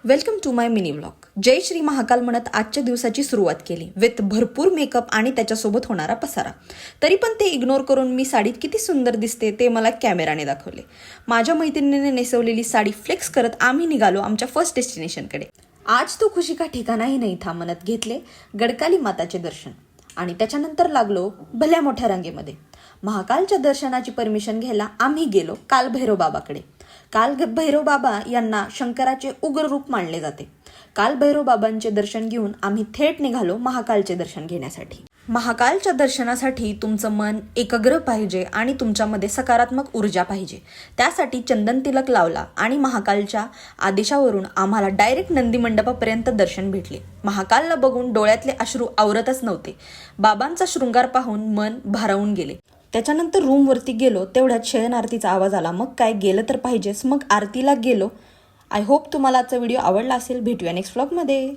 Welcome to my mini vlog. जय श्री महाकाल म्हणत आजच्या दिवसाची सुरुवात केली विथ भरपूर मेकअप आणि त्याच्यासोबत होणारा पसारा. तरी पण ते इग्नोर करून मी साडीत किती सुंदर दिसते ते मला कॅमेराने दाखवले. माझ्या मैत्रिणीने नेसवलेली साडी फ्लेक्स करत आम्ही निघालो आमच्या फर्स्ट डेस्टिनेशनकडे. आज तो खुशी का ठिकाणाही नाही था म्हणत घेतले गडकाली माताचे दर्शन आणि त्याच्यानंतर लागलो भल्या मोठ्या रांगेमध्ये. महाकालच्या दर्शनाची परमिशन घ्यायला आम्ही गेलो काल भैरव बाबाकडे. काल भैरव बाबा यांना शंकराचे उग्र रूप मानले जाते. काल भैरव बाबांचे दर्शन घेऊन आम्ही थेट निघालो महाकालचे दर्शन घेण्यासाठी. महाकालच्या दर्शनासाठी तुमचं मन एकाग्र पाहिजे आणि तुमच्यामध्ये सकारात्मक ऊर्जा पाहिजे. त्यासाठी चंदन तिलक लावला आणि महाकालच्या आदेशावरून आम्हाला डायरेक्ट नंदी मंडपापर्यंत दर्शन भेटले. महाकालला बघून डोळ्यातले अश्रू आवरतच नव्हते. बाबांचा शृंगार पाहून मन भारावून गेले. त्याच्यानंतर रूमवरती गेलो तेवढ्यात शयन आरतीचा आवाज आला. मग काय गेलं तर पाहिजेच. मग आरतीला गेलो. आय होप तुम्हाला आजचा व्हिडिओ आवडला असेल. भेटूया नेक्स्ट व्लॉगमध्ये.